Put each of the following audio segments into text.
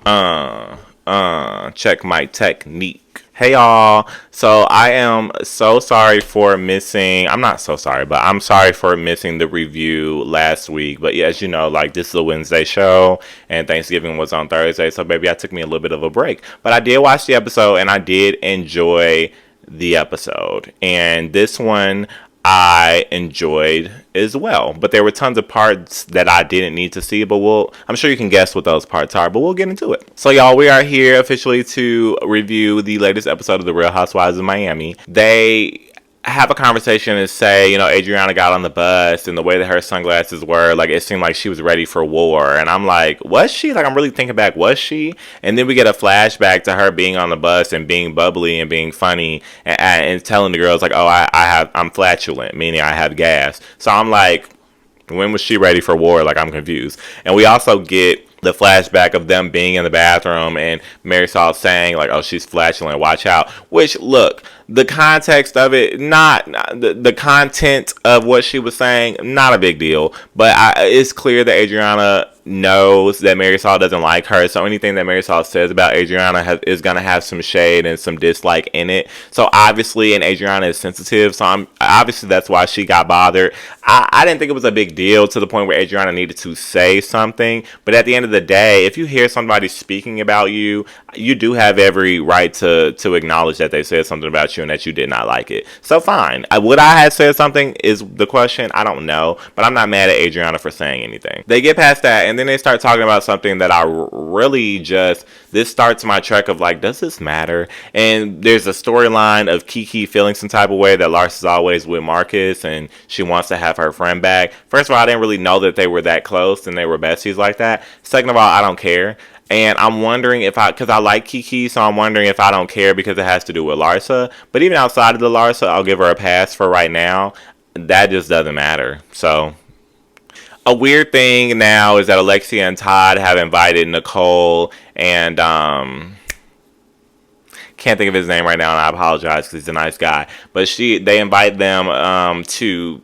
Check my technique. Hey y'all. So I am so sorry for missing. I'm not so sorry, but I'm sorry for missing the review last week. But yeah, as you know, like this is a Wednesday show and Thanksgiving was on Thursday. So baby, I took me a little bit of a break. But I did watch the episode and I did enjoy the episode. And this one I enjoyed as well. But there were tons of parts that I didn't need to see, but I'm sure you can guess what those parts are, but we'll get into it. So y'all, we are here officially to review the latest episode of The Real Housewives of Miami. They have a conversation and say, Adriana got on the bus and the way that her sunglasses were, like, it seemed like she was ready for war. And I'm like, was she? Like, I'm really thinking back, was she? And then we get a flashback to her being on the bus and being bubbly and being funny and telling the girls, like, oh, I'm flatulent, meaning I have gas. So I'm like, when was she ready for war? Like, I'm confused. And we also get the flashback of them being in the bathroom and Mary Saul saying, like, oh, she's flatulent, watch out. Which, look, the context of it, not the content of what she was saying, not a big deal. But it's clear that Adriana knows that Mary Saul doesn't like her. So anything that Mary Saul says about Adriana is going to have some shade and some dislike in it. So obviously, and Adriana is sensitive. So obviously that's why she got bothered. I didn't think it was a big deal to the point where Adriana needed to say something. But at the end of the day, if you hear somebody speaking about you, you do have every right to acknowledge that they said something about you and that you did not like it. So fine. Would I have said something is the question. I don't know. But I'm not mad at Adriana for saying anything. They get past that and then they start talking about something that I really this starts my trek of like, does this matter? And there's a storyline of Kiki feeling some type of way that Lars is always with Marcus and she wants to have her friend back. First of all, I didn't really know that they were that close and they were besties like that. Second of all, I don't care. And I'm wondering because I like Kiki, so I'm wondering if I don't care because it has to do with Larsa. But even outside of the Larsa, I'll give her a pass for right now. That just doesn't matter. So a weird thing now is that Alexia and Todd have invited Nicole and can't think of his name right now, and I apologize because he's a nice guy. But they invite them to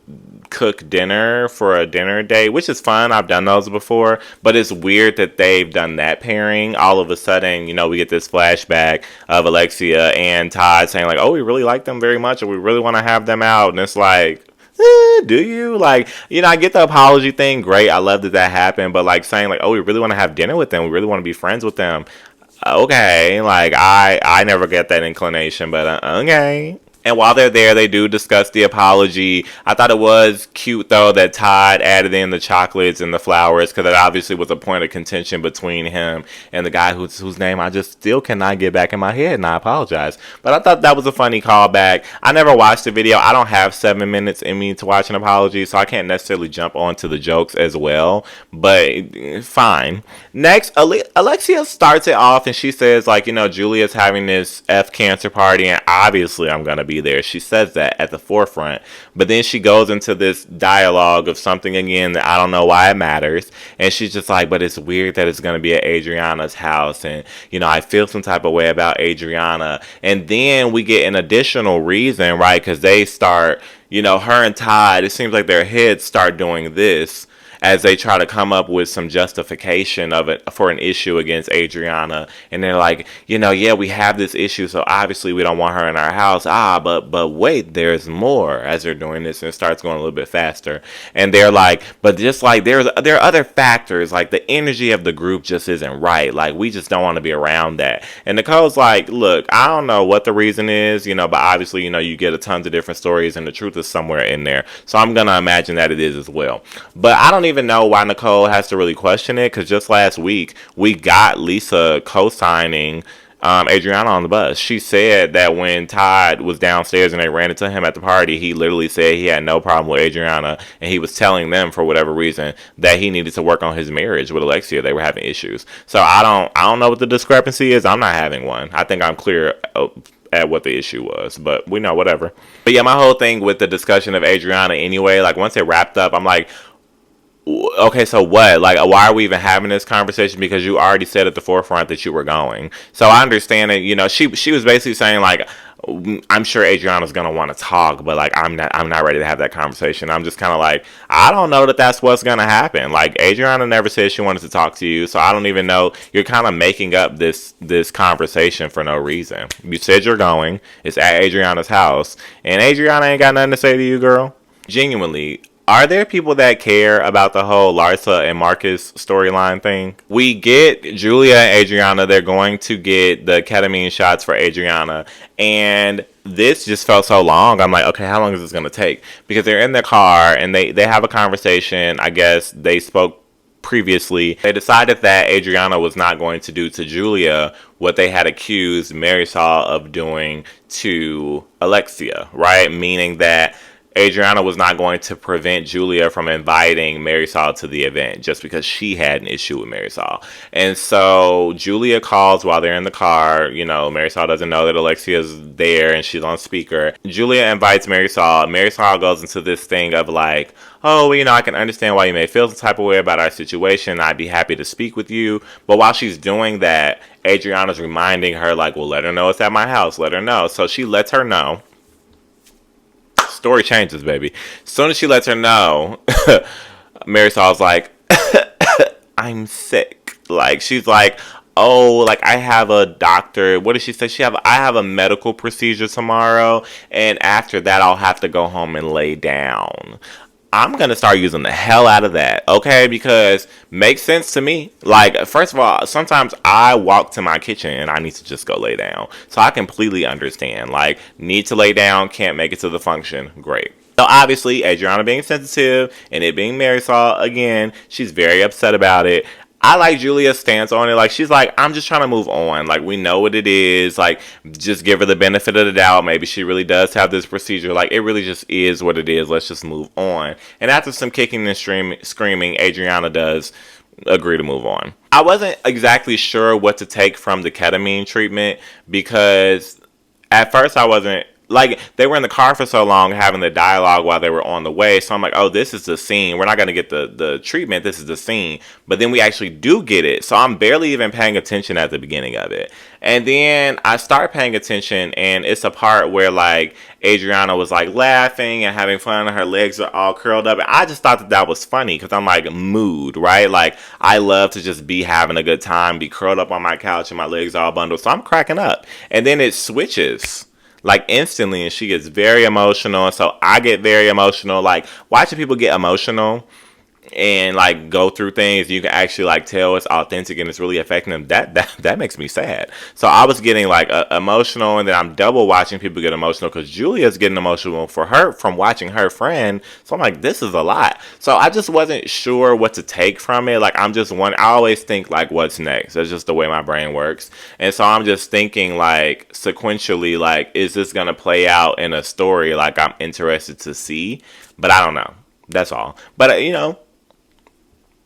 cook dinner for a dinner date, which is fun. I've done those before, but it's weird that they've done that pairing. All of a sudden, we get this flashback of Alexia and Todd saying like, "Oh, we really like them very much, and we really want to have them out," and it's like. Do you? Like, I get the apology thing. Great. I love that happened. But, like, saying, like, oh, we really want to have dinner with them. We really want to be friends with them. Okay. Like, I never get that inclination. But, okay. And while they're there, they do discuss the apology. I thought it was cute, though, that Todd added in the chocolates and the flowers because it obviously was a point of contention between him and the guy whose name I just still cannot get back in my head, and I apologize. But I thought that was a funny callback. I never watched the video. I don't have 7 minutes in me to watch an apology, so I can't necessarily jump onto the jokes as well. But fine. Next, Alexia starts it off, and she says, like, Julia's having this F cancer party, and obviously I'm going to be there. She says that at the forefront, but then she goes into this dialogue of something again that I don't know why it matters, and she's just like, but it's weird that it's going to be at Adriana's house, and I feel some type of way about Adriana. And then we get an additional reason, right? Because they start, her and Todd, it seems like their heads start doing this as they try to come up with some justification of it for an issue against Adriana. And they're like, yeah, we have this issue, so obviously we don't want her in our house. But wait, there's more, as they're doing this, and it starts going a little bit faster. And they're like, but just like there are other factors, like the energy of the group just isn't right. Like, we just don't want to be around that. And Nicole's like, look, I don't know what the reason is, but obviously, you get a tons of different stories and the truth is somewhere in there. So I'm going to imagine that it is as well. But I don't even know why Nicole has to really question it, because just last week we got Lisa co-signing Adriana on the bus. She said that when Todd was downstairs and they ran into him at the party, he literally said he had no problem with Adriana, and he was telling them for whatever reason that he needed to work on his marriage with Alexia. They were having issues. So I don't know what the discrepancy is. I'm not having one. I think I'm clear at what the issue was, but we know, whatever. But yeah, my whole thing with the discussion of Adriana anyway, like once it wrapped up, I'm like, Okay, so what? Like, why are we even having this conversation? Because you already said at the forefront that you were going. So I understand that. She was basically saying like, I'm sure Adriana's gonna want to talk, but like, I'm not ready to have that conversation. I'm just kind of like, I don't know that that's what's gonna happen. Like, Adriana never said she wanted to talk to you, so I don't even know. You're kind of making up this conversation for no reason. You said you're going. It's at Adriana's house, and Adriana ain't got nothing to say to you, girl. Genuinely, are there people that care about the whole Larsa and Marcus storyline thing? We get Julia and Adriana. They're going to get the ketamine shots for Adriana. And this just felt so long. I'm like, okay, how long is this going to take? Because they're in their car and they have a conversation. I guess they spoke previously. They decided that Adriana was not going to do to Julia what they had accused Marisol of doing to Alexia, right? Meaning that Adriana was not going to prevent Julia from inviting Marisol to the event just because she had an issue with Marisol. And so Julia calls while they're in the car. Marisol doesn't know that Alexia's there and she's on speaker. Julia invites Marisol. Marisol goes into this thing of like, oh, I can understand why you may feel some type of way about our situation. I'd be happy to speak with you. But while she's doing that, Adriana's reminding her like, well, let her know it's at my house. Let her know. So she lets her know. Story changes, baby. As soon as she lets her know, Marisol's like, I'm sick. Like, she's like, oh, like, I have a doctor. What did she say? I have a medical procedure tomorrow, and after that, I'll have to go home and lay down. I'm going to start using the hell out of that, okay? Because makes sense to me. Like, first of all, sometimes I walk to my kitchen and I need to just go lay down. So I completely understand. Like, need to lay down, can't make it to the function. Great. So obviously, Adriana being sensitive and it being Marisol, again, she's very upset about it. I like Julia's stance on it. Like, she's like, I'm just trying to move on. Like, we know what it is. Like, just give her the benefit of the doubt. Maybe she really does have this procedure. Like, it really just is what it is. Let's just move on. And after some kicking and screaming, Adriana does agree to move on. I wasn't exactly sure what to take from the ketamine treatment because at first I wasn't. Like, they were in the car for so long having the dialogue while they were on the way. So I'm like, oh, this is the scene. We're not going to get the treatment. This is the scene. But then we actually do get it. So I'm barely even paying attention at the beginning of it. And then I start paying attention, and it's a part where, like, Adriana was, like, laughing and having fun, and her legs are all curled up. And I just thought that was funny because I'm, like, mood, right? Like, I love to just be having a good time, be curled up on my couch, and my legs all bundled. So I'm cracking up. And then it switches. Like, instantly, and she gets very emotional, and so I get very emotional. Like, watching people get emotional and like go through things, you can actually like tell it's authentic and it's really affecting them. That makes me sad. So I was getting like emotional, and then I'm double watching people get emotional because Julia's getting emotional for her from watching her friend. So I'm like, this is a lot. So I just wasn't sure what to take from it. Like, I always think like, what's next? That's just the way my brain works. And so I'm just thinking like sequentially, like, is this gonna play out in a story like I'm interested to see? But I don't know. That's all. But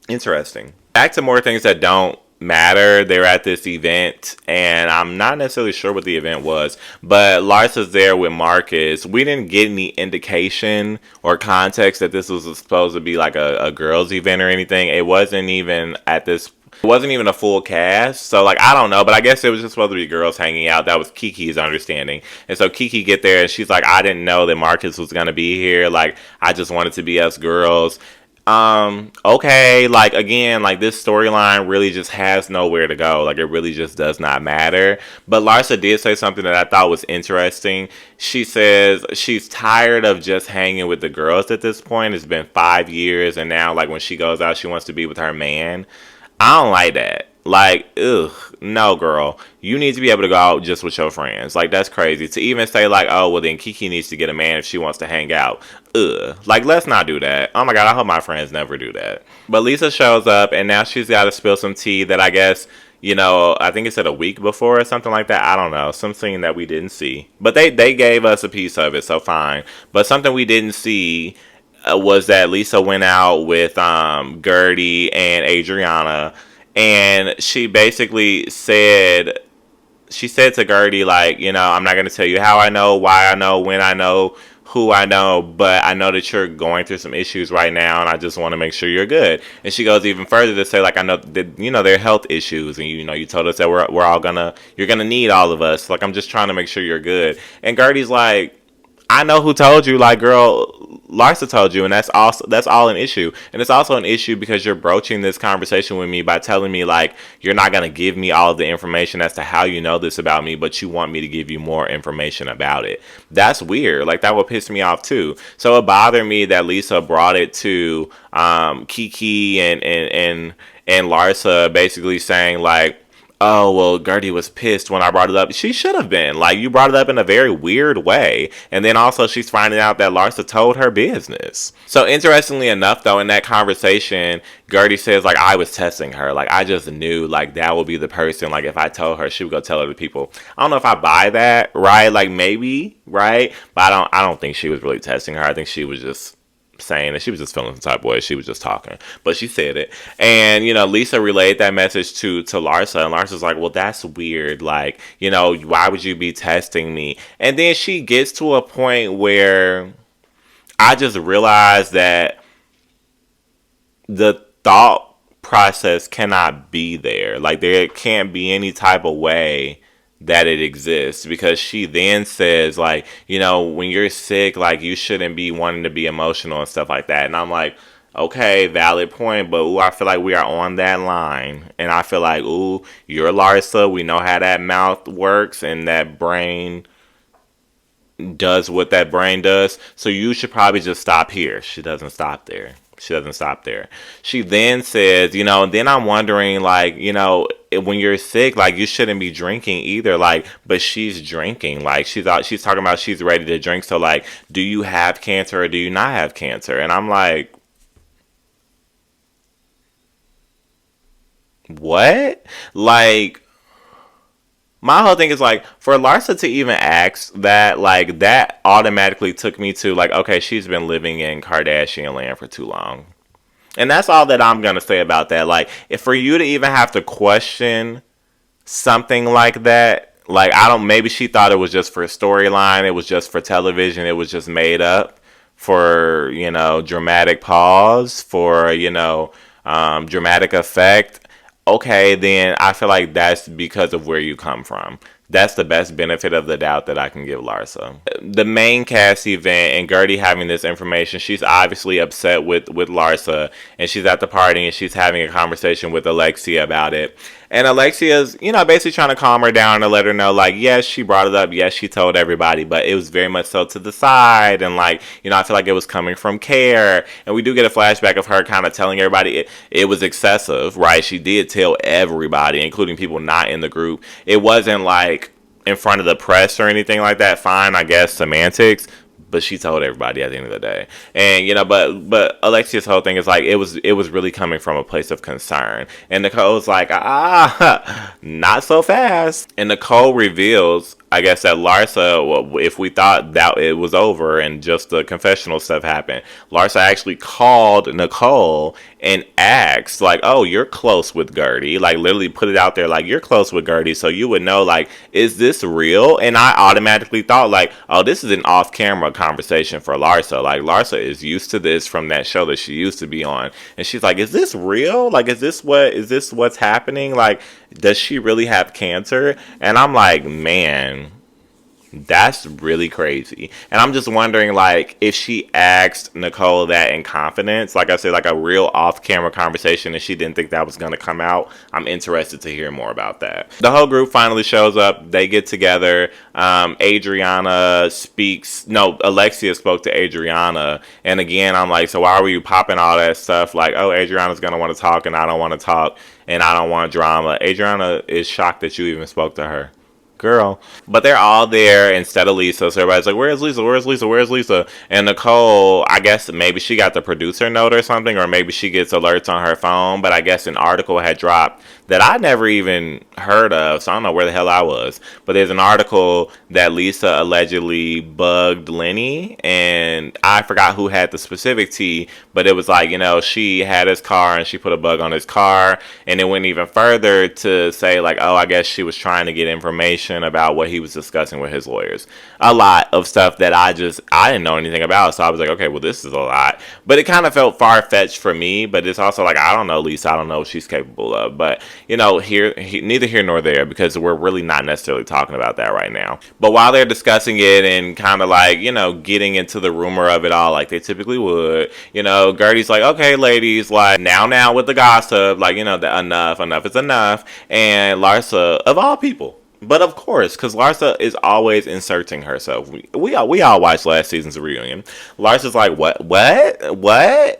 interesting. Back to more things that don't matter. They're at this event, and I'm not necessarily sure what the event was, but Larsa's there with Marcus. We didn't get any indication or context that this was supposed to be like a girls' event or anything. It wasn't even a full cast, so like I don't know, but I guess it was just supposed to be girls hanging out. That was Kiki's understanding. And so Kiki get there and she's like, I didn't know that Marcus was gonna be here. Like, I just wanted to be us girls. Okay, like, again, like, this storyline really just has nowhere to go. Like, it really just does not matter. But Larsa did say something that I thought was interesting. She says she's tired of just hanging with the girls at this point. It's been 5 years, and now, like, when she goes out, she wants to be with her man. I don't like that. Like, ugh, no, girl. You need to be able to go out just with your friends. Like, that's crazy. To even say, like, oh, well, then Kiki needs to get a man if she wants to hang out. Ugh. Like, let's not do that. Oh, my God, I hope my friends never do that. But Lisa shows up, and now she's got to spill some tea that I guess, I think it said a week before or something like that. I don't know. Some scene that we didn't see. But they gave us a piece of it, so fine. But something we didn't see was that Lisa went out with GUERDY and Adriana. And she basically said to GUERDY, like, I'm not going to tell you how I know, why I know, when I know, who I know, but I know that you're going through some issues right now, and I just want to make sure you're good. And she goes even further to say, like, I know that, there are health issues, and you told us that we're all you're gonna need all of us. Like, I'm just trying to make sure you're good. And Gertie's like, I know who told you, like, girl, Larsa told you, and that's all an issue. And it's also an issue because you're broaching this conversation with me by telling me, like, you're not gonna give me all of the information as to how you know this about me, but you want me to give you more information about it. That's weird. Like, that would piss me off too. So it bothered me that Lisa brought it to Kiki and Larsa, basically saying, like, oh, well, Gertie was pissed when I brought it up. She should have been. Like, you brought it up in a very weird way. And then also she's finding out that Larsa told her business. So interestingly enough, though, in that conversation, Gertie says, like, I was testing her. Like, I just knew, like, that would be the person. Like, if I told her, she would go tell other people. I don't know if I buy that, right? Like, maybe, right? But I don't think she was really testing her. I think she was just saying that she was just feeling some type of way. She was just talking, but she said it. And Lisa relayed that message to Larsa, and Larsa's like, well, that's weird. Like, why would you be testing me? And then she gets to a point where I just realized that the thought process cannot be there. Like, there can't be any type of way that it exists, because she then says, like, when you're sick, like, you shouldn't be wanting to be emotional and stuff like that. And I'm like, okay, valid point, but ooh, I feel like we are on that line. And I feel like, ooh, you're Larsa, we know how that mouth works and that brain does what that brain does, so you should probably just stop here. She doesn't stop there. She then says, and then I'm wondering, like, when you're sick, like, you shouldn't be drinking either. Like, but she's drinking. Like, she's talking about she's ready to drink. So, like, do you have cancer or do you not have cancer? And I'm like, what? Like, my whole thing is, like, for Larsa to even ask that, like, that automatically took me to, like, okay, she's been living in Kardashian land for too long. And that's all that I'm going to say about that. Like, if for you to even have to question something like that, like, maybe she thought it was just for storyline, it was just for television, it was just made up for, dramatic pause, for, dramatic effect. Okay, then I feel like that's because of where you come from. That's the best benefit of the doubt that I can give Larsa. The main cast event and Gertie having this information, she's obviously upset with Larsa, and she's at the party and she's having a conversation with Alexia about it. And Alexia's, basically trying to calm her down and let her know, like, yes, she brought it up. Yes, she told everybody, but it was very much so to the side. And, like, I feel like it was coming from care. And we do get a flashback of her kind of telling everybody it was excessive, right? She did tell everybody, including people not in the group. It wasn't like in front of the press or anything like that. Fine, I guess, semantics. But she told everybody at the end of the day. And but Alexia's whole thing is, like, it was really coming from a place of concern. And Nicole's like, not so fast. And Nicole reveals, I guess, that Larsa, well, if we thought that it was over and just the confessional stuff happened, Larsa actually called Nicole and asked, like, oh, you're close with Gertie. Like, literally put it out there, like, you're close with Gertie, so you would know, like, is this real? And I automatically thought, like, oh, this is an off-camera conversation for Larsa. Like, Larsa is used to this from that show that she used to be on. And she's like, is this real? Like, is this what's happening? Like, does she really have cancer? And I'm like, man, that's really crazy. And I'm just wondering, like, if she asked Nicole that in confidence, like I said, like a real off-camera conversation, and she didn't think that was going to come out. I'm interested to hear more about that. The whole group finally shows up. They get together. Alexia spoke to Adriana. And again, I'm like, so why were you popping all that stuff? Like, oh, Adriana's going to want to talk, and I don't want to talk, and I don't want drama. Adriana is shocked that you even spoke to her. Girl. But they're all there instead of Lisa, so everybody's like, where's Lisa? And Nicole, I guess maybe she got the producer note or something, or maybe she gets alerts on her phone, but I guess an article had dropped that I never even heard of, so I don't know where the hell I was. But there's an article that Lisa allegedly bugged Lenny, and I forgot who had the specific tea, but it was like, she had his car and she put a bug on his car, and it went even further to say, like, oh, I guess she was trying to get information information about what he was discussing with his lawyers. A lot of stuff that I didn't know anything about. So I was like, okay, well, this is a lot. But it kind of felt far-fetched for me. But it's also like, I don't know, Lisa. I don't know what she's capable of. But, neither here nor there, because we're really not necessarily talking about that right now. But while they're discussing it and kind of like, getting into the rumor of it all like they typically would, Gertie's like, okay, ladies, like, now with the gossip, like, enough is enough. And LARSA, of all people, but of course, because LARSA is always inserting herself. We all watched last season's reunion. LARSA's like, what?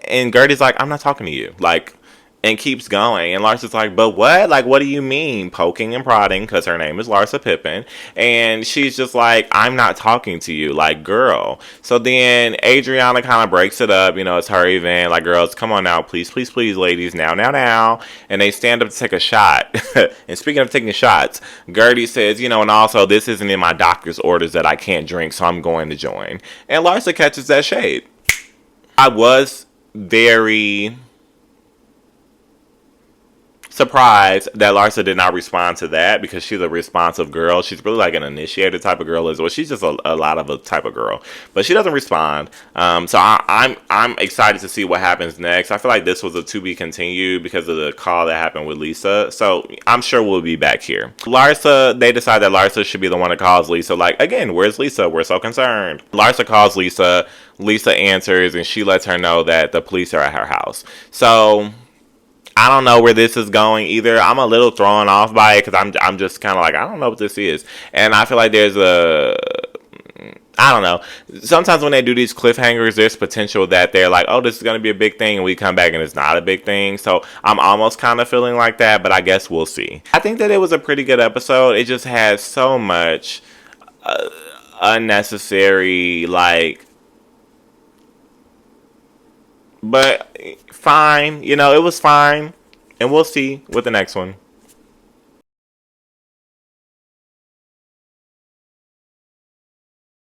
And Gertie's like, I'm not talking to you. Like, and keeps going. And LARSA's like, but what? Like, what do you mean? Poking and prodding, because her name is LARSA Pippen. And she's just like, I'm not talking to you. Like, girl. So then Adriana kind of breaks it up. It's her event. Like, girls, come on now. Please, ladies. Now. And they stand up to take a shot. And speaking of taking shots, Gertie says, and also, this isn't in my doctor's orders that I can't drink, so I'm going to join. And LARSA catches that shade. I was very surprised that LARSA did not respond to that, because she's a responsive girl. She's really like an initiated type of girl as well. She's just a lot of a type of girl, but she doesn't respond. So I'm excited to see what happens next. I feel like this was a to be continued because of the call that happened with Lisa. So I'm sure we'll be back here. LARSA, they decide that LARSA should be the one that calls Lisa. Like, again, where's Lisa? We're so concerned. LARSA calls Lisa. Lisa answers, and she lets her know that the police are at her house. So I don't know where this is going either. I'm a little thrown off by it, because I'm just kind of like, I don't know what this is. And I feel like there's I don't know. Sometimes when they do these cliffhangers, there's potential that they're like, oh, this is going to be a big thing, and we come back and it's not a big thing. So I'm almost kind of feeling like that, but I guess we'll see. I think that it was a pretty good episode. It just has so much unnecessary, like, but fine. It was fine. And we'll see with the next one.